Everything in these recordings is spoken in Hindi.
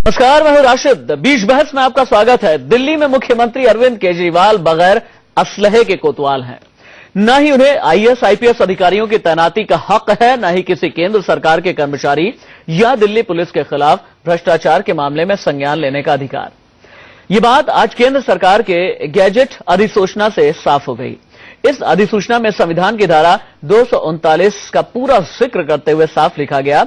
नमस्कार, मैं हूं राशिद। बीच बहस में आपका स्वागत है। दिल्ली में मुख्यमंत्री अरविंद केजरीवाल बगैर असलहे के कोतवाल हैं। न ही उन्हें आईएएस आईपीएस अधिकारियों की तैनाती का हक है, न ही किसी केंद्र सरकार के कर्मचारी या दिल्ली पुलिस के खिलाफ भ्रष्टाचार के मामले में संज्ञान लेने का अधिकार। ये बात आज केंद्र सरकार के गैजेट अधिसूचना से साफ हो गई। इस अधिसूचना में संविधान की धारा 239 का पूरा जिक्र करते हुए साफ लिखा गया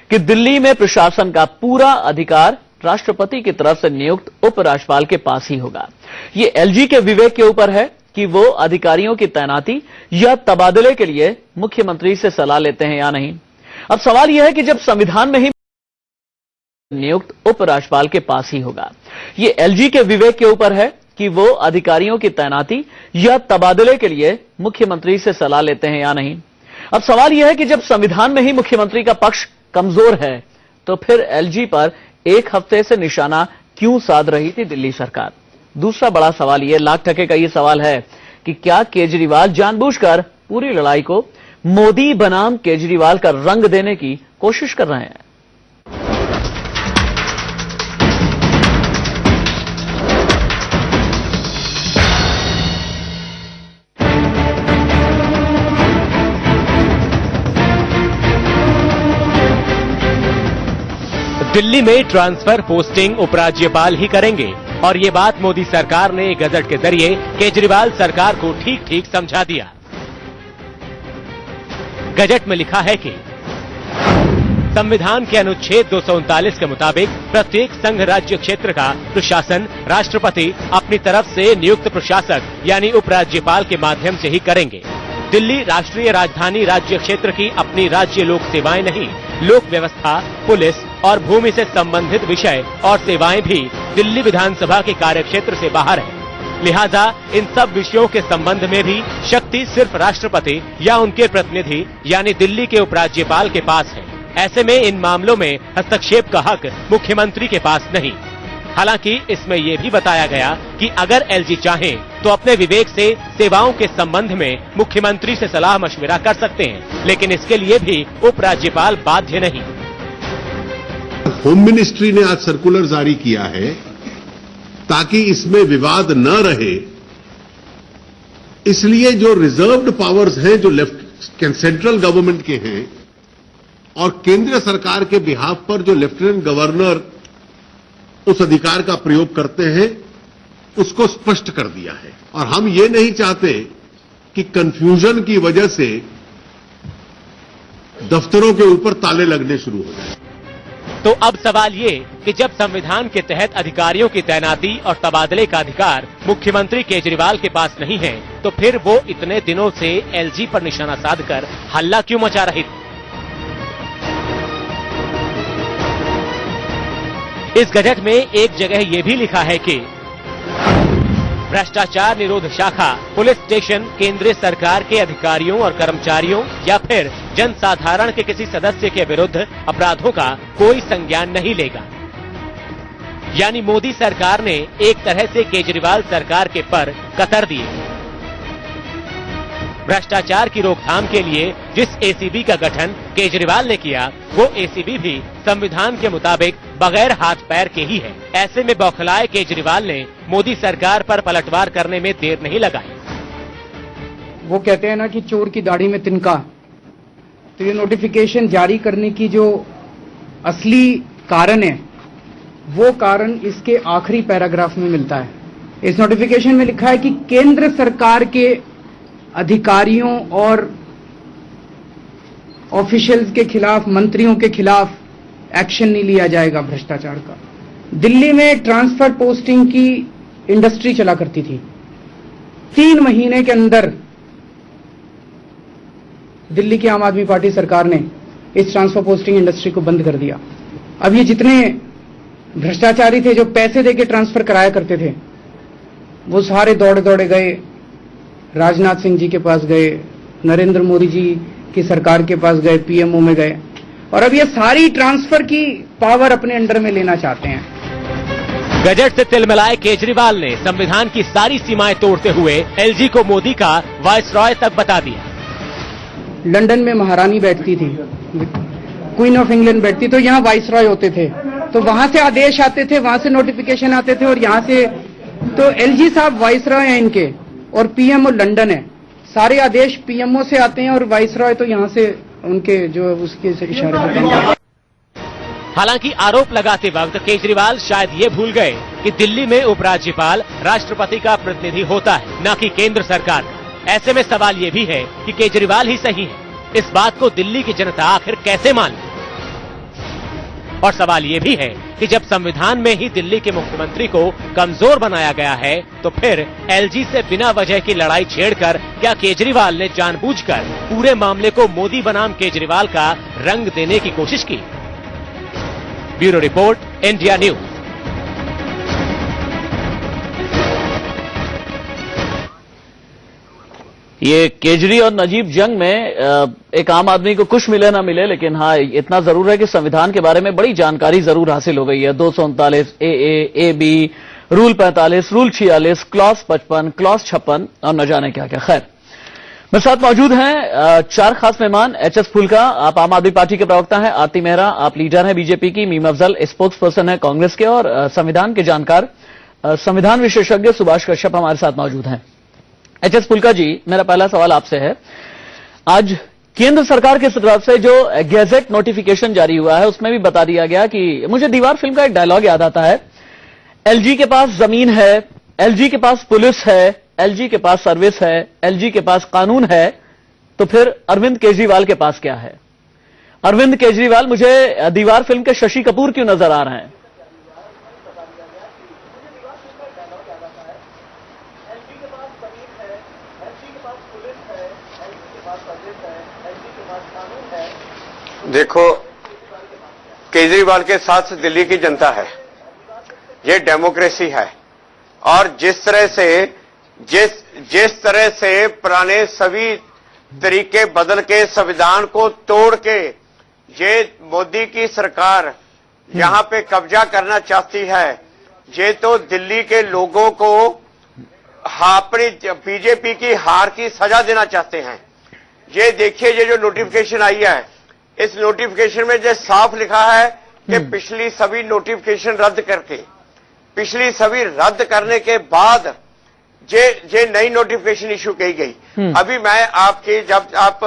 कि दिल्ली में प्रशासन का पूरा अधिकार राष्ट्रपति की तरफ से नियुक्त उपराज्यपाल के पास ही होगा। ये एलजी के विवेक के ऊपर है कि वो अधिकारियों की तैनाती या तबादले के लिए मुख्यमंत्री से सलाह लेते हैं या नहीं। अब सवाल यह है कि जब संविधान में ही नियुक्त उपराज्यपाल के पास ही होगा, ये एलजी के विवेक के ऊपर है कि वो अधिकारियों की तैनाती या तबादले के लिए मुख्यमंत्री से सलाह लेते हैं या नहीं। अब सवाल यह है कि जब संविधान में ही मुख्यमंत्री का पक्ष कमजोर है, तो फिर एलजी पर एक हफ्ते से निशाना क्यों साध रही थी दिल्ली सरकार। दूसरा बड़ा सवाल यह, लाख टके का यह सवाल है कि क्या केजरीवाल जानबूझकर पूरी लड़ाई को मोदी बनाम केजरीवाल का रंग देने की कोशिश कर रहे हैं। दिल्ली में ट्रांसफर पोस्टिंग उपराज्यपाल ही करेंगे और ये बात मोदी सरकार ने गजट के जरिए केजरीवाल सरकार को ठीक ठीक समझा दिया। गजट में लिखा है कि संविधान के अनुच्छेद 239 के मुताबिक प्रत्येक संघ राज्य क्षेत्र का प्रशासन राष्ट्रपति अपनी तरफ से नियुक्त प्रशासक यानी उपराज्यपाल के माध्यम से ही करेंगे। दिल्ली राष्ट्रीय राजधानी राज्य क्षेत्र की अपनी राज्य लोक सेवाएं नहीं, लोक व्यवस्था, पुलिस और भूमि से संबंधित विषय और सेवाएं भी दिल्ली विधानसभा के कार्यक्षेत्र से बाहर है। लिहाजा इन सब विषयों के संबंध में भी शक्ति सिर्फ राष्ट्रपति या उनके प्रतिनिधि यानी दिल्ली के उपराज्यपाल के पास है। ऐसे में इन मामलों में हस्तक्षेप का हक मुख्यमंत्री के पास नहीं। हालांकि इसमें यह भी बताया गया कि अगर एलजी चाहें तो अपने विवेक से सेवाओं के संबंध में मुख्यमंत्री से सलाह मशविरा कर सकते हैं, लेकिन इसके लिए भी उपराज्यपाल बाध्य नहीं। होम मिनिस्ट्री ने आज सर्कुलर जारी किया है ताकि इसमें विवाद न रहे, इसलिए जो रिजर्व्ड पावर्स हैं जो सेंट्रल गवर्नमेंट के हैं और केंद्र सरकार के बिहाफ पर जो लेफ्टिनेंट गवर्नर उस अधिकार का प्रयोग करते हैं, उसको स्पष्ट कर दिया है। और हम ये नहीं चाहते कि कंफ्यूजन की वजह से दफ्तरों के ऊपर ताले लगने शुरू हो जाए। तो अब सवाल ये कि जब संविधान के तहत अधिकारियों की तैनाती और तबादले का अधिकार मुख्यमंत्री केजरीवाल के पास नहीं है, तो फिर वो इतने दिनों से एलजी पर निशाना साधकर हल्ला क्यों मचा रही थी। इस गजट में एक जगह ये भी लिखा है कि भ्रष्टाचार निरोध शाखा पुलिस स्टेशन केंद्रीय सरकार के अधिकारियों और कर्मचारियों या फिर जनसाधारण के किसी सदस्य के विरुद्ध अपराधों का कोई संज्ञान नहीं लेगा। यानी मोदी सरकार ने एक तरह से केजरीवाल सरकार के पर कतर दिए। भ्रष्टाचार की रोकथाम के लिए जिस एसीबी का गठन केजरीवाल ने किया, वो एसीबी भी संविधान के मुताबिक बगैर हाथ पैर के ही है। ऐसे में बौखलाए केजरीवाल ने मोदी सरकार पर पलटवार करने में देर नहीं लगाई। वो कहते हैं ना कि चोर की दाढ़ी में तिनका, तो ये नोटिफिकेशन जारी करने की जो असली कारण है, वो कारण इसके आखिरी पैराग्राफ में मिलता है। इस नोटिफिकेशन में लिखा है कि केंद्र सरकार के अधिकारियों और ऑफिशियल्स के खिलाफ, मंत्रियों के खिलाफ एक्शन नहीं लिया जाएगा भ्रष्टाचार का। दिल्ली में ट्रांसफर पोस्टिंग की इंडस्ट्री चला करती थी। 3 महीने के अंदर दिल्ली की आम आदमी पार्टी सरकार ने इस ट्रांसफर पोस्टिंग इंडस्ट्री को बंद कर दिया। अब ये जितने भ्रष्टाचारी थे जो पैसे देके ट्रांसफर कराया करते थे, वो सारे दौड़े दौड़े गए, राजनाथ सिंह जी के पास गए, नरेंद्र मोदी जी की सरकार के पास गए, पीएमओ में गए, और अब ये सारी ट्रांसफर की पावर अपने अंडर में लेना चाहते हैं। गजट से तिलमिलाए केजरीवाल ने संविधान की सारी सीमाएं तोड़ते हुए एलजी को मोदी का वायसरॉय तक बता दिया। लंदन में महारानी बैठती थी, क्वीन ऑफ इंग्लैंड बैठती, तो यहाँ वाइसरॉय होते थे। तो वहां से आदेश आते थे, वहां से नोटिफिकेशन आते थे, और यहाँ से तो एलजी साहब वाइसरॉय हैं इनके, और पीएमओ लंदन है। सारे आदेश पीएमओ से आते हैं और वाइसरॉय तो यहाँ से उनके जो उसके इशारे होते हैं। हालांकि आरोप लगाते वक्त केजरीवाल शायद ये भूल गए कि दिल्ली में उपराज्यपाल राष्ट्रपति का प्रतिनिधि होता है, न कि केंद्र सरकार का। ऐसे में सवाल ये भी है कि केजरीवाल ही सही है। इस बात को दिल्ली की जनता आखिर कैसे मान ले? और सवाल ये भी है कि जब संविधान में ही दिल्ली के मुख्यमंत्री को कमजोर बनाया गया है, तो फिर एलजी से बिना वजह की लड़ाई छेड़कर क्या केजरीवाल ने जानबूझकर पूरे मामले को मोदी बनाम केजरीवाल का रंग देने की कोशिश की? Bureau report, India news. ये केजरी और नजीब जंग में एक आम आदमी को कुछ मिले ना मिले, लेकिन हाँ इतना जरूर है कि संविधान के बारे में बड़ी जानकारी जरूर हासिल हो गई है। 239 A B, rule 45, rule 46, clause 55, clause 56 और न जाने क्या क्या। खैर, मेरे साथ मौजूद हैं चार खास मेहमान। एचएस फुल्का, आप आम आदमी पार्टी के प्रवक्ता हैं। आरती मेहरा, आप लीडर हैं बीजेपी की। मीम अफजल, स्पोक्स पर्सन है कांग्रेस के। और संविधान के जानकार, संविधान विशेषज्ञ सुभाष कश्यप हमारे साथ मौजूद हैं। एचएस फुल्का जी, मेरा पहला सवाल आपसे है, आज केंद्र सरकार की तरफ से जो गैजेट नोटिफिकेशन जारी हुआ है उसमें भी बता दिया गया कि, मुझे दीवार फिल्म का एक डायलॉग याद आता है, एलजी के पास जमीन है, एलजी के पास पुलिस है, एलजी के पास सर्विस है, एलजी के पास कानून है, तो फिर अरविंद केजरीवाल के पास क्या है? अरविंद केजरीवाल मुझे दीवार फिल्म के शशि कपूर क्यों नजर आ रहे हैं? देखो, केजरीवाल के साथ दिल्ली की जनता है, ये डेमोक्रेसी है। और जिस तरह से पुराने सभी तरीके बदल के संविधान को तोड़ के ये मोदी की सरकार यहां पे कब्जा करना चाहती है, ये तो दिल्ली के लोगों को अपनी बीजेपी की हार की सजा देना चाहते हैं। ये देखिए, ये जो नोटिफिकेशन आई है, इस नोटिफिकेशन में जो साफ लिखा है कि पिछली सभी नोटिफिकेशन रद्द करके, पिछली सभी रद्द करने के बाद ये नई नोटिफिकेशन इशू की गई। अभी मैं आपके, जब आप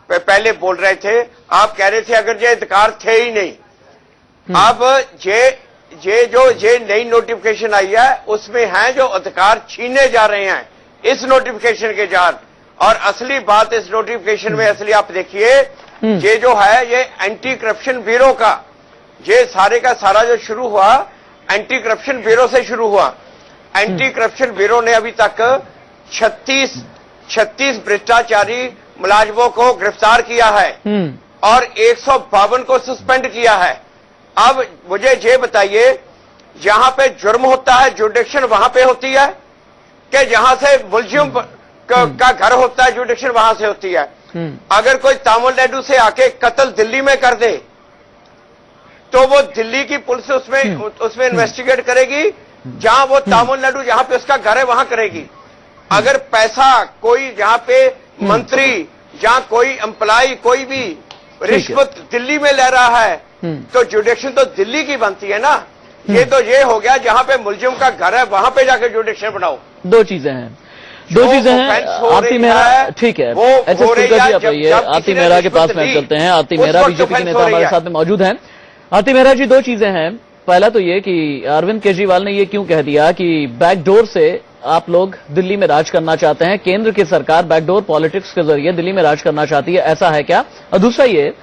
पहले बोल रहे थे, आप कह रहे थे अगर ये अधिकार थे ही नहीं। अब ये नई नोटिफिकेशन आई है उसमें है जो अधिकार छीने जा रहे हैं इस नोटिफिकेशन के बाद। और असली बात इस नोटिफिकेशन में, असली आप देखिए, ये जो है ये एंटी करप्शन ब्यूरो का, ये सारे का सारा जो शुरू हुआ एंटी करप्शन ब्यूरो से शुरू हुआ। एंटी करप्शन ब्यूरो ने अभी तक 36 भ्रष्टाचारी मुलाजिमों को गिरफ्तार किया है और 152 को सस्पेंड किया है। अब मुझे ये बताइए, जहां पे जुर्म होता है जुडिक्शन वहां पे होती है कि जहां से मुलजिम का घर होता है जुडिक्शन वहां से होती है? अगर कोई तमिलनाडु से आके कत्ल दिल्ली में कर दे तो वो दिल्ली की पुलिस उसमें इन्वेस्टिगेट करेगी, जहां वो तमिलनाडु जहां पे उसका घर है वहां करेगी। अगर पैसा कोई जहां पे मंत्री, जहां कोई एम्प्लॉय, कोई भी रिश्वत दिल्ली में ले रहा है तो जुडिक्शन तो दिल्ली की बनती है ना। ये तो ये हो गया, जहां पे मुलजिम का घर है वहां पे जाकर जुडिक्शन बनाओ। दो चीजें हैं। आरती मेहरा, ठीक है, एचएस फुल्का जी आप आइए, आरती मेहरा के पास में चलते हैं। आरती मेहरा बीजेपी के नेता हमारे साथ में मौजूद हैं। आरती मेहरा जी, दो चीजें हैं। पहला तो ये कि अरविंद केजरीवाल ने ये क्यों कह दिया कि बैकडोर से आप लोग दिल्ली में राज करना चाहते हैं, केंद्र की सरकार बैकडोर पॉलिटिक्स के जरिए दिल्ली में राज करना चाहती है, ऐसा है क्या? और दूसरा ये,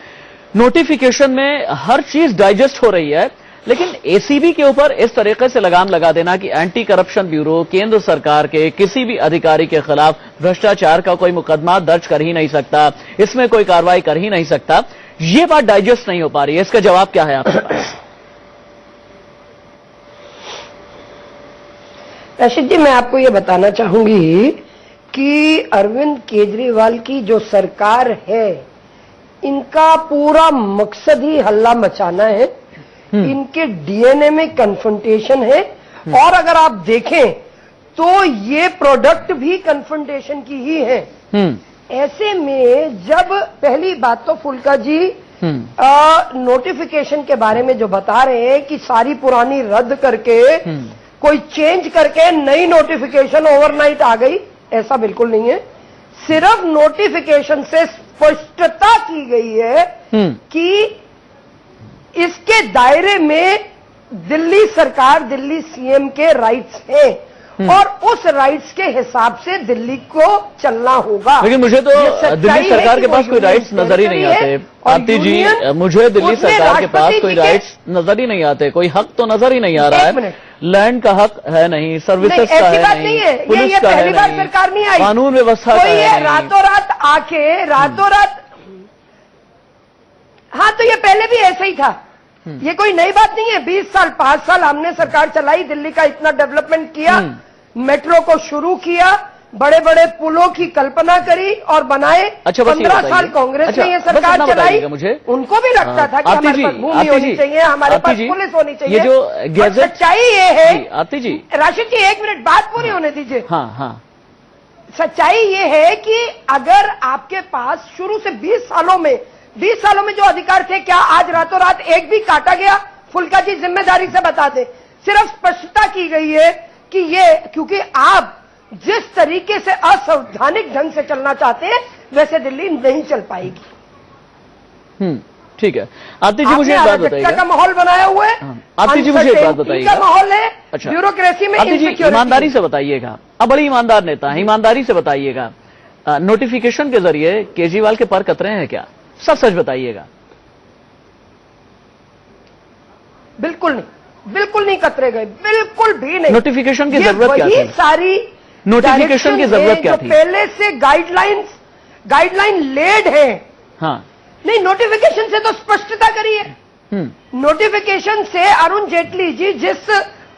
नोटिफिकेशन में हर चीज डाइजेस्ट हो रही है, लेकिन एसीबी के ऊपर इस तरीके से लगाम लगा देना कि एंटी करप्शन ब्यूरो केंद्र सरकार के किसी भी अधिकारी के खिलाफ भ्रष्टाचार का कोई मुकदमा दर्ज कर ही नहीं सकता, इसमें कोई कार्रवाई कर ही नहीं सकता, ये बात डाइजेस्ट नहीं हो पा रही है। इसका जवाब क्या है आपके पास? रशीद जी, मैं आपको ये बताना चाहूंगी कि अरविंद केजरीवाल की जो सरकार है, इनका पूरा मकसद ही हल्ला मचाना है। इनके डीएनए में कन्फ्रंटेशन है और अगर आप देखें तो ये प्रोडक्ट भी कन्फ्रंटेशन की ही है। ऐसे में जब, पहली बात तो फुल्का जी, नोटिफिकेशन के बारे में जो बता रहे हैं कि सारी पुरानी रद्द करके कोई चेंज करके नई नोटिफिकेशन ओवरनाइट आ गई, ऐसा बिल्कुल नहीं है। सिर्फ नोटिफिकेशन से स्पष्टता की गई है कि इसके दायरे में दिल्ली सरकार, दिल्ली सीएम के राइट्स हैं और उस राइट्स के हिसाब से दिल्ली को चलना होगा। लेकिन मुझे तो दिल्ली सरकार के पास कोई राइट्स नजर ही नहीं आते आरती जी, मुझे दिल्ली सरकार के पास कोई राइट्स नजर ही नहीं आते, कोई हक तो नजर ही नहीं आ रहा है। लैंड का हक है नहीं, सर्विसेज का है नहीं, पुलिस का है नहीं, सरकार नहीं आई, कानून व्यवस्था का है नहीं। रातों रात आके रातों रात, हाँ तो ये पहले भी ऐसा ही था, ये कोई नई बात नहीं है। 20 साल 5 साल हमने सरकार चलाई, दिल्ली का इतना डेवलपमेंट किया, मेट्रो को शुरू किया, बड़े बड़े पुलों की कल्पना करी और बनाए। अच्छा, 15 साल कांग्रेस ने ये सरकार चलाई, उनको भी लगता था कि हमारे पास भूमि होनी चाहिए, हमारे पास पुलिस होनी चाहिए। ये जो गैजेट, सच्चाई ये है आरती जी, राशिद जी 1 मिनट बात पूरी होने दीजिए। हाँ हाँ, सच्चाई ये है कि अगर आपके पास शुरू से 20 सालों में जो अधिकार थे, क्या आज रातों रात एक भी काटा गया? फुल्का जी जिम्मेदारी से बता दे। सिर्फ स्पष्टता की गई है कि ये, क्योंकि आप जिस तरीके से असंवैधानिक ढंग से चलना चाहते हैं वैसे दिल्ली नहीं चल पाएगी। ठीक है। आरती जी मुझे एक बात बताइए, का माहौल बनाया हुआ है। आरती जी मुझे एक बात बताइए, का माहौल है। अच्छा, ब्यूरोक्रेसी में आरती जी ईमानदारी से बताइएगा, अब बड़ी ईमानदार नेता है, ईमानदारी से बताइएगा, नोटिफिकेशन के जरिए केजरीवाल के पर कतरे हैं क्या? सच बताइएगा। बिल्कुल नहीं कतरे गए, बिल्कुल भी नहीं। नोटिफिकेशन की जरूरत क्या थी? सारी नोटिफिकेशन की जरूरत क्या थी? पहले से गाइडलाइन लेड है। हाँ, नहीं, नोटिफिकेशन से तो स्पष्टता करी है। नोटिफिकेशन से अरुण जेटली जी जिस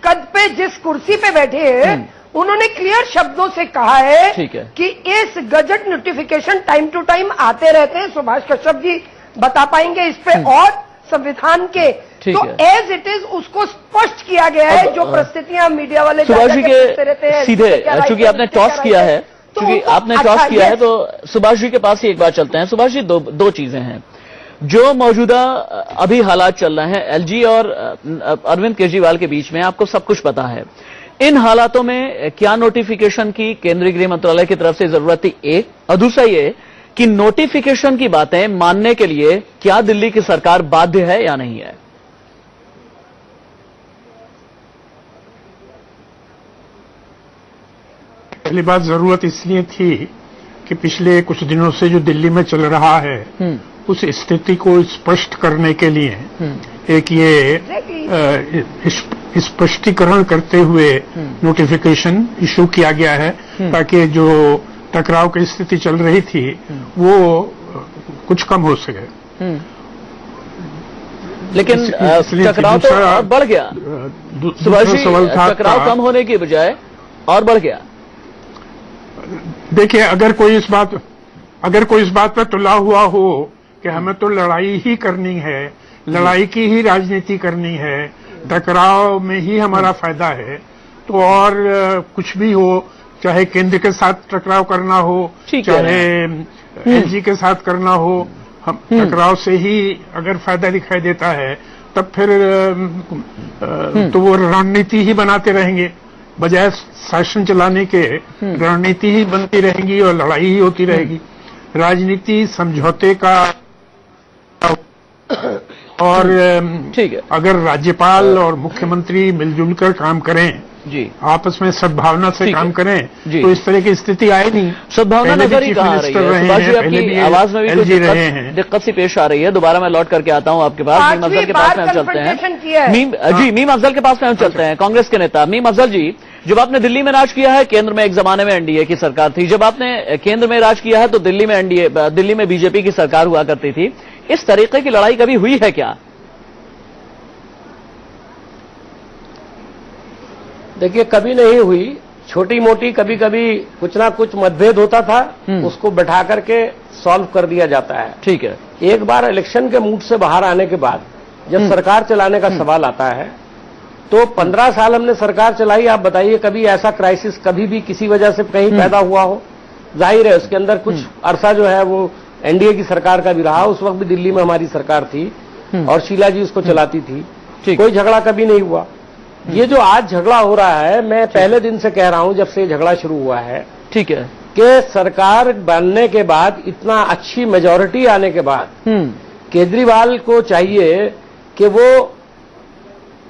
कद पे, जिस कुर्सी पे बैठे हैं, उन्होंने क्लियर शब्दों से कहा है कि इस gazette notification time to time आते रहते हैं। सुभाष कश्यप जी बता पाएंगे इस पे, और संविधान के तो एज इट इज उसको स्पष्ट किया गया है। जो परिस्थितियां मीडिया वाले सुभाष जी के सीधे, चूंकि आपने टॉस किया है, तो सुभाष जी के पास ही एक बार चलते हैं। सुभाष जी, दो चीजें हैं जो मौजूदा अभी हालात चल रहे हैं एलजी और अरविंद केजरीवाल के बीच में, आपको सब कुछ पता है। इन हालातों में क्या नोटिफिकेशन की केंद्रीय गृह मंत्रालय की तरफ से जरूरत थी, एक, और दूसरा ये कि नोटिफिकेशन की बातें मानने के लिए क्या दिल्ली की सरकार बाध्य है या नहीं है? पहली बात, जरूरत इसलिए थी कि पिछले कुछ दिनों से जो दिल्ली में चल रहा है उस स्थिति को स्पष्ट करने के लिए एक ये स्पष्टीकरण करते हुए नोटिफिकेशन इशू किया गया है, ताकि जो टकराव की स्थिति चल रही थी वो कुछ कम हो सके। लेकिन टकराव तो बढ़ गया सुभाष जी, टकराव कम होने की बजाय और बढ़ गया। देखिए, अगर कोई इस बात पर तुला हुआ हो कि हमें तो लड़ाई ही करनी है, लड़ाई की ही राजनीति करनी है, टकराव में ही हमारा फायदा है, तो और कुछ भी हो, चाहे केंद्र के साथ टकराव करना हो, चाहे एलजी के साथ करना हो, हम टकराव से ही अगर फायदा दिखाई देता है तब फिर तो वो रणनीति ही बनाते रहेंगे, बजाय शासन चलाने के रणनीति ही बनती रहेगी और लड़ाई ही होती रहेगी। राजनीति समझौते का, और ठीक है, अगर राज्यपाल और मुख्यमंत्री मिलजुल कर काम करें, जी, आपस में सद्भावना से काम करें, तो इस तरह की स्थिति आए नहीं। सद्भावना नजर ही कहाँ आ रही है? सुभाष जी, आपकी आवाज में भी कुछ दिक्कत सी पेश आ रही है। दोबारा मैं लौट करके आता हूँ आपके पास। मीम अफजल के पास में हम चलते हैं। मीम अफजल के पास में हम चलते हैं, कांग्रेस के नेता मीम अफजल जी। जब आपने दिल्ली में राज किया है, केंद्र में एक जमाने में एनडीए की सरकार थी, जब आपने केंद्र में राज किया है तो दिल्ली में बीजेपी की सरकार हुआ करती थी। इस तरीके की लड़ाई कभी हुई है क्या? देखिए, कभी नहीं हुई। छोटी मोटी कभी कभी कुछ ना कुछ मतभेद होता था, उसको बैठा करके सॉल्व कर दिया जाता है। ठीक है। एक बार इलेक्शन के मूड से बाहर आने के बाद जब सरकार चलाने का सवाल आता है, तो 15 साल हमने सरकार चलाई। आप बताइए, कभी ऐसा क्राइसिस कभी भी किसी वजह से कहीं पैदा हुआ हो? जाहिर है उसके अंदर कुछ अरसा जो है वो एनडीए की सरकार का भी रहा, उस वक्त भी दिल्ली में हमारी सरकार थी और शीला जी उसको चलाती थी, कोई झगड़ा कभी नहीं हुआ। ये जो आज झगड़ा हो रहा है, मैं पहले दिन से कह रहा हूं, जब से झगड़ा शुरू हुआ है, ठीक है, कि सरकार बनने के बाद, इतना अच्छी मेजॉरिटी आने के बाद केजरीवाल को चाहिए कि वो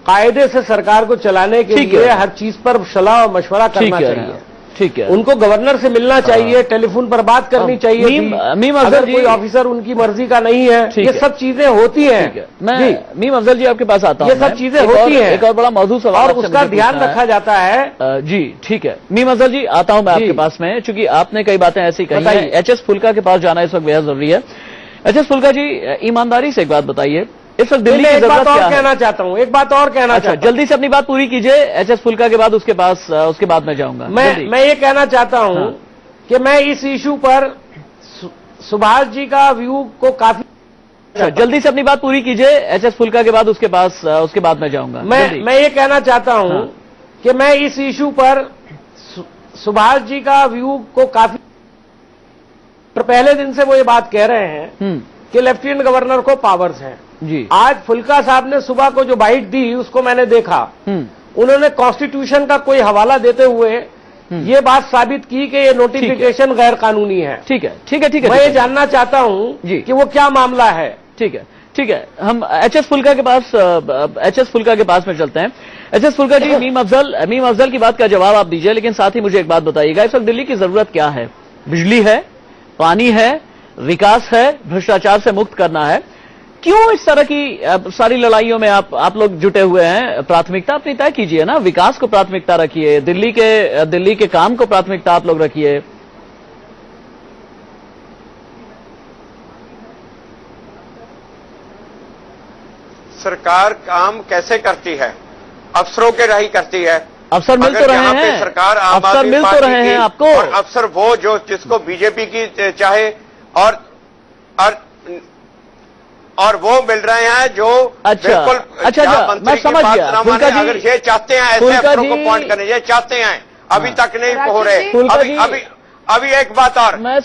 कायदे से सरकार को चलाने के लिए हर चीज पर सलाह और मशवरा करना चाहिए। ठीक है, उनको गवर्नर से मिलना चाहिए, टेलीफोन पर बात करनी चाहिए। मीम अगर कोई ऑफिसर उनकी मर्जी का नहीं है, ये सब चीजें होती हैं। मैं मीम अफजल जी आपके पास आता हूं। ये सब चीजें होती हैं। एक और बड़ा मौजूद सवाल और उसका ध्यान रखा जाता है। जी ठीक है, मीम अफजल जी आता हूं मैं आपके पास में, चूंकि आपने कई बातें ऐसी कही हैं। एचएस फुल्का के पास जाना इस वक्त बेहद जरूरी है। एचएस फुल्का जी, ईमानदारी से एक बात बताइए, इस वक्त दिल्ली की जरूरत क्या है? कहना चाहता हूं, एक बात और कहना चाहता हूं। जल्दी से अपनी बात पूरी कीजिए। एचएस फुल्का के बाद उसके बाद मैं जाऊंगा। मैं ये कहना चाहता हूं कि मैं इस इशू पर सुभाष जी का व्यू को काफी जल्दी से अपनी बात पूरी कीजिए। एचएस फुल्का के बाद उसके बाद मैं जाऊंगा। मैं ये कहना चाहता हूं कि मैं इस इशू पर सुभाष जी का व्यू को काफी पहले दिन से वो ये बात कह रहे हैं कि लेफ्टिनेंट गवर्नर को पावर्स हैं जी। आज फुल्का साहब ने सुबह को जो बाइट दी, उसको मैंने देखा, उन्होंने कॉन्स्टिट्यूशन का कोई हवाला देते हुए ये बात साबित की कि ये नोटिफिकेशन गैर कानूनी है। ठीक है, ठीक है, ठीक है। मैं ये जानना चाहता हूं कि वो क्या मामला है। ठीक है, ठीक है, हम एचएस फुल्का के पास में चलते हैं। एचएस फुल्का जी, मीम अफजल की बात का जवाब आप दीजिए, लेकिन साथ ही मुझे एक बात बताइएगा, इस वक्त दिल्ली की जरूरत क्या है? बिजली है, पानी है, विकास है, भ्रष्टाचार से मुक्त करना है। क्यों इस तरह की सारी लड़ाइयों में आप लोग जुटे हुए हैं? प्राथमिकता अपनी तय कीजिए ना, विकास को प्राथमिकता रखिए, दिल्ली के काम को प्राथमिकता आप लोग रखिए। सरकार काम कैसे करती है? अफसरों के राही करती है। अफसर मिल तो रहे हैं, सरकार अफसर मिल तो रहे हैं आपको, और अफसर वो जो जिसको बीजेपी की चाहे और वो मिल रहे हैं जो बिल्कुल मैं समझ गया। अगर ये चाहते हैं ऐसे अफसरों को पॉइंट करने, ये चाहते हैं, अभी तक नहीं हो रहे। अभी एक बात और, मैं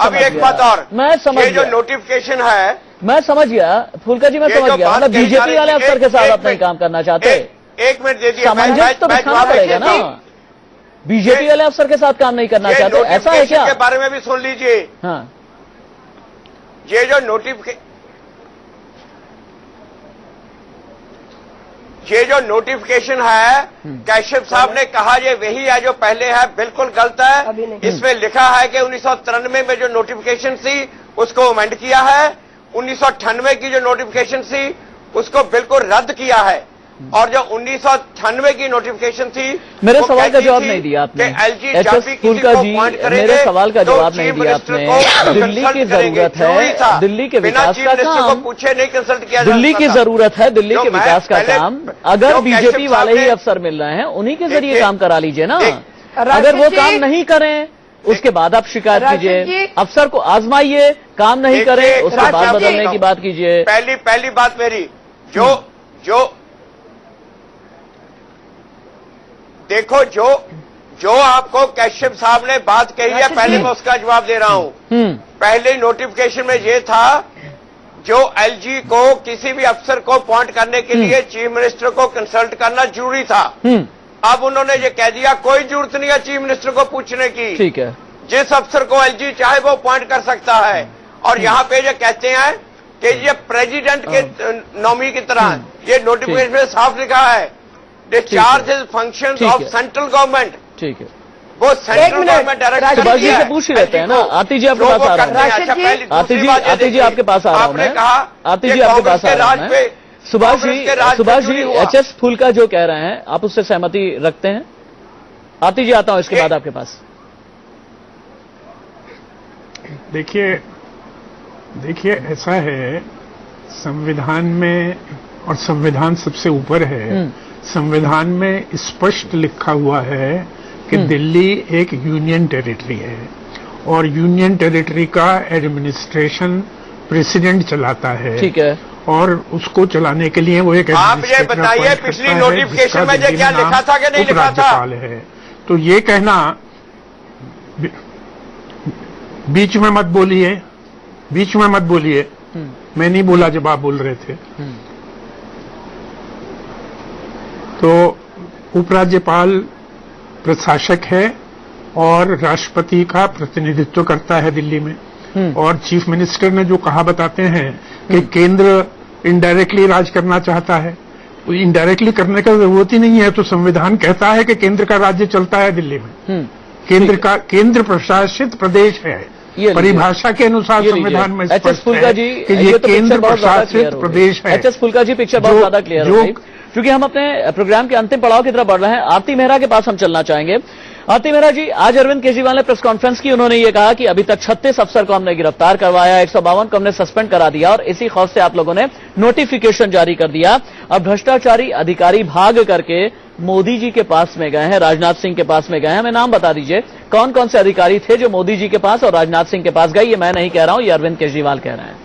समझ ये जो नोटिफिकेशन है, मैं समझ गया फुल्का जी, मैं समझ गया। मतलब बीजेपी वाले अफसर के साथ आप नहीं काम करना चाहते? एक मिनट दे दिया, सामंजस्य तो दिखाना पड़ेगा ना। बीजेपी वाले अफसर के साथ काम नहीं करना चाहते, ऐसा है क्या? के बारे में भी सुन लीजिए। हाँ, ये जो नोटिफिकेशन है, कैशिप साहब ने कहा ये वही है जो पहले है, बिल्कुल गलत है। इसमें लिखा है कि 1993 में जो नोटिफिकेशन थी उसको अमेंड किया है, 1998 की जो नोटिफिकेशन थी उसको बिल्कुल रद्द किया है, और जो 1998 की नोटिफिकेशन थी, मेरे सवाल का जवाब नहीं दिया आपने। एचएस फुल्का जी, मेरे सवाल का जवाब नहीं दिया आपने। दिल्ली की जरूरत है, दिल्ली के विकास का काम पूछे नहीं, कंसल्ट किया, दिल्ली की जरूरत है, दिल्ली के विकास का काम अगर बीजेपी वाले ही अफसर मिल रहे हैं, उन्हीं के जरिए काम करा लीजिए ना। अगर वो काम नहीं करें, उसके बाद आप शिकायत कीजिए, अफसर को आजमाइए, काम नहीं करें उसके बाद बदलने की बात कीजिए। पहली बात मेरी, देखो जो आपको कैशिप साहब ने बात कही है, पहले मैं उसका जवाब दे रहा हूं। पहले नोटिफिकेशन में ये था, जो एलजी को किसी भी अफसर को अपॉइंट करने के लिए चीफ मिनिस्टर को कंसल्ट करना जरूरी था। अब उन्होंने ये कह दिया कोई जरूरत नहीं है चीफ मिनिस्टर को पूछने की। ठीक है, जिस अफसर को एलजी चाहे वो अपॉइंट कर सकता है। और यहाँ पे जो कहते हैं कि ये प्रेसिडेंट के नॉमी की तरह, ये नोटिफिकेशन में साफ लिखा है, discharge functions of central government. ठीक है, वो central government direct Subhash ji से पूछ ही रहते हैं ना। आती जी आपके पास आ रहा हूं। आती जी आपके पास आ रहा हूं मैं। आती जी आपके पास आ रहा हूं मैं। सुभाष जी एचएस फुल्का जो कह रहे हैं, आप उससे सहमति रखते हैं? आती जी आता हूं इसके बाद आपके पास। देखिए ऐसा है, संविधान में, और संविधान सबसे ऊपर है, संविधान में स्पष्ट लिखा हुआ है कि दिल्ली एक यूनियन टेरिटरी है और यूनियन टेरिटरी का एडमिनिस्ट्रेशन प्रेसिडेंट चलाता है। ठीक है, और उसको चलाने के लिए वो एक आप ये बताइए पिछली नोटिफिकेशन में क्या लिखा था कि नहीं लिखा था? है। तो ये कहना, बीच में मत बोलिए, बीच में मत बोलिए, मैं नहीं बोला जब आप बोल रहे थे। तो उपराज्यपाल प्रशासक है और राष्ट्रपति का प्रतिनिधित्व करता है दिल्ली में, और चीफ मिनिस्टर ने जो कहा बताते हैं कि केंद्र इनडायरेक्टली राज करना चाहता है, तो इनडायरेक्टली करने का जरूरत ही नहीं है। तो संविधान कहता है कि केंद्र का राज्य चलता है दिल्ली में, केंद्र प्रशासित प्रदेश है, परिभाषा के अनुसार संविधान में स्पष्ट है कि ये केंद्र प्रशासित प्रदेश है। एच.एस. फुल्का जी, पिक्चर बहुत ज्यादा क्लियर हो गई। क्योंकि हम अपने प्रोग्राम के अंतिम पड़ाव की तरफ बढ़ रहे हैं, आरती मेहरा के पास हम चलना चाहेंगे। आरती मेहरा जी, आज अरविंद केजरीवाल ने प्रेस कॉन्फ्रेंस की, उन्होंने ये कहा कि अभी तक 36 अफसर को हमने गिरफ्तार करवाया, 152 को हमने सस्पेंड करा दिया, और इसी खौफ से आप लोगों ने नोटिफिकेशन जारी कर दिया। अब भ्रष्टाचारी अधिकारी भाग करके मोदी जी के पास में गए हैं, राजनाथ सिंह के पास में गए हैं। हमें नाम बता दीजिए कौन कौन से अधिकारी थे जो मोदी जी के पास और राजनाथ सिंह के पास गए। ये मैं नहीं कह रहा हूं, ये अरविंद केजरीवाल कह रहे हैं।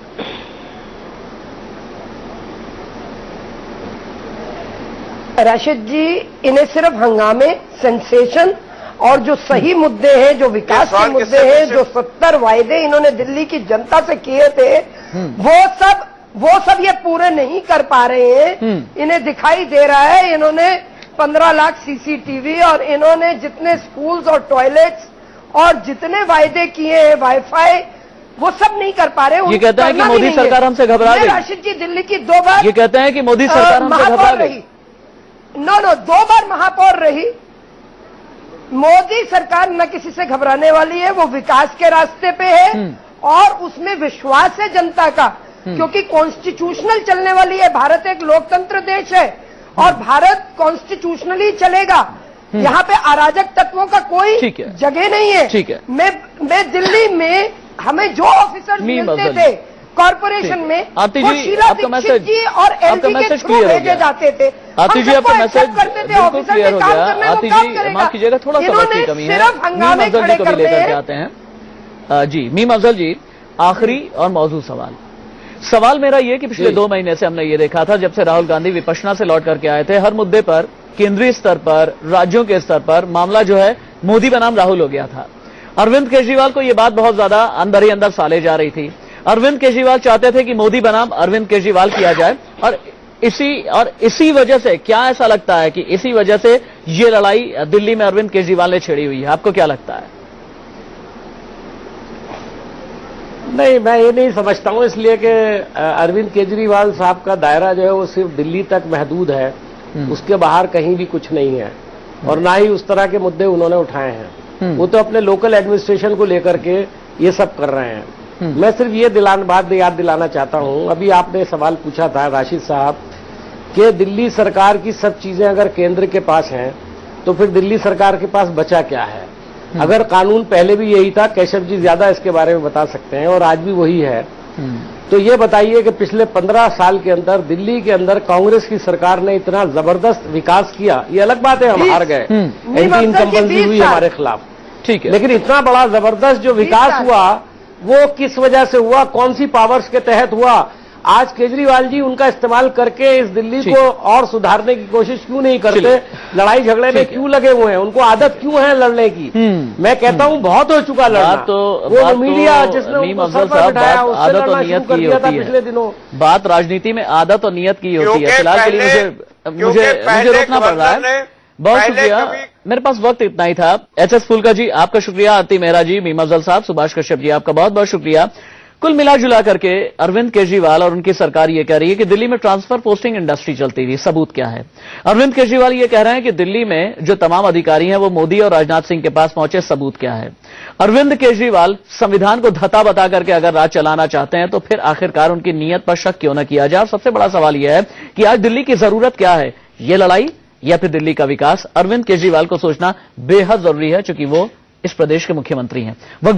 राशिद जी, इन्हें सिर्फ हंगामे, सेंसेशन और जो सही मुद्दे हैं, जो विकास के मुद्दे हैं, जो 70 वायदे इन्होंने दिल्ली की जनता से किए थे, वो सब ये पूरे नहीं कर पा रहे हैं। इन्हें दिखाई दे रहा है इन्होंने 15 लाख सीसीटीवी और इन्होंने जितने स्कूल्स और टॉयलेट्स और जितने वायदे किए हैं, वाईफाई, वो सब नहीं कर पा रहे। ये कहते हैं कि मोदी सरकार हमसे घबरा गई। राशिद जी, दिल्ली की 2 बार ये कहते हैं कि मोदी सरकार हमसे घबरा गई। नो 2 बार महापौर रही। मोदी सरकार न किसी से घबराने वाली है, वो विकास के रास्ते पे है और उसमें विश्वास है जनता का, क्योंकि कॉन्स्टिट्यूशनल चलने वाली है। भारत एक लोकतंत्र देश है और भारत कॉन्स्टिट्यूशनली चलेगा। यहाँ पे अराजक तत्वों का कोई जगह नहीं है। ठीक है। मैं दिल्ली में हमें जो ऑफिसर्स मिलते थे कॉर्पोरेशन में, आरती वो जी, शीला आपका मैसेज जी और एलजी के थ्रू भेजे जाते थे। आरती जी, आपका मैसेज बिल्कुल क्लियर हो गया। आरती जी, माफ कीजिएगा, थोड़ा सा वक्त की कमी है। मीम अफजल जी को भी लेकर के आते हैं। जी, मीम अफजल जी, आखिरी और मौजूद सवाल मेरा ये कि पिछले 2 महीने से हमने ये देखा था, जब से राहुल गांधी विपश्यना से लौट करके आए थे, हर मुद्दे पर केंद्रीय स्तर पर, राज्यों के स्तर पर मामला जो है मोदी बनाम राहुल हो गया था। अरविंद केजरीवाल को यह बात बहुत ज्यादा अंदर ही अंदर साले जा रही थी। अरविंद केजरीवाल चाहते थे कि मोदी बनाम अरविंद केजरीवाल किया जाए, और इसी वजह से, क्या ऐसा लगता है कि इसी वजह से ये लड़ाई दिल्ली में अरविंद केजरीवाल ने छेड़ी हुई है? आपको क्या लगता है? नहीं, मैं ये नहीं समझता हूं, इसलिए कि अरविंद केजरीवाल साहब का दायरा जो है वो सिर्फ दिल्ली तक महदूद है, उसके बाहर कहीं भी कुछ नहीं है, और ना ही उस तरह के मुद्दे उन्होंने उठाए हैं। वो तो अपने लोकल एडमिनिस्ट्रेशन को लेकर के ये सब कर रहे हैं। मैं सिर्फ ये बात याद दिलाना चाहता हूं, अभी आपने सवाल पूछा था राशिद साहब कि दिल्ली सरकार की सब चीजें अगर केंद्र के पास हैं तो फिर दिल्ली सरकार के पास बचा क्या है? अगर कानून पहले भी यही था, कैशव जी ज्यादा इसके बारे में बता सकते हैं, और आज भी वही है, तो ये बताइए कि पिछले 15 साल के अंदर दिल्ली के अंदर कांग्रेस की सरकार ने इतना जबरदस्त विकास किया। ये अलग बात है, हम हार गए, एंटी इनकम्बेंसी हुई हमारे खिलाफ, ठीक है, लेकिन इतना बड़ा जबरदस्त जो विकास हुआ वो किस वजह से हुआ, कौन सी पावर्स के तहत हुआ? आज केजरीवाल जी उनका इस्तेमाल करके इस दिल्ली को और सुधारने की कोशिश क्यों नहीं करते? लड़ाई झगड़े में क्यों लगे हुए हैं? उनको आदत क्यों है लड़ने की? मैं कहता हूं बहुत हो चुका लड़ना। वो मीडिया जिसने उनको सर पर बिठाया, उससे लड़ना शुरू कर दिया था पिछले दिनों। बात राजनीति में आदत और नियत की होती है। फिलहाल के लिए मुझे रोकना पड़ रहा है। बहुत शुक्रिया, मेरे पास वक्त इतना ही था। एच.एस. फुल्का जी आपका शुक्रिया, आरती मेहरा जी, मीम अफजल साहब, सुभाष कश्यप जी आपका बहुत बहुत शुक्रिया। कुल मिला जुला करके अरविंद केजरीवाल और उनकी सरकार ये कह रही है कि दिल्ली में ट्रांसफर पोस्टिंग इंडस्ट्री चलती थी। सबूत क्या है? अरविंद केजरीवाल ये कह रहे हैं कि दिल्ली में जो तमाम अधिकारी हैं वो मोदी और राजनाथ सिंह के पास पहुंचे। सबूत क्या है? अरविंद केजरीवाल संविधान को धता बता करके अगर राज चलाना चाहते हैं तो फिर आखिरकार उनकी नीयत पर शक क्यों न किया जाए? और सबसे बड़ा सवाल यह है कि आज दिल्ली की जरूरत क्या है, ये लड़ाई या फिर दिल्ली का विकास? अरविंद केजरीवाल को सोचना बेहद जरूरी है, चूंकि वो इस प्रदेश के मुख्यमंत्री हैं।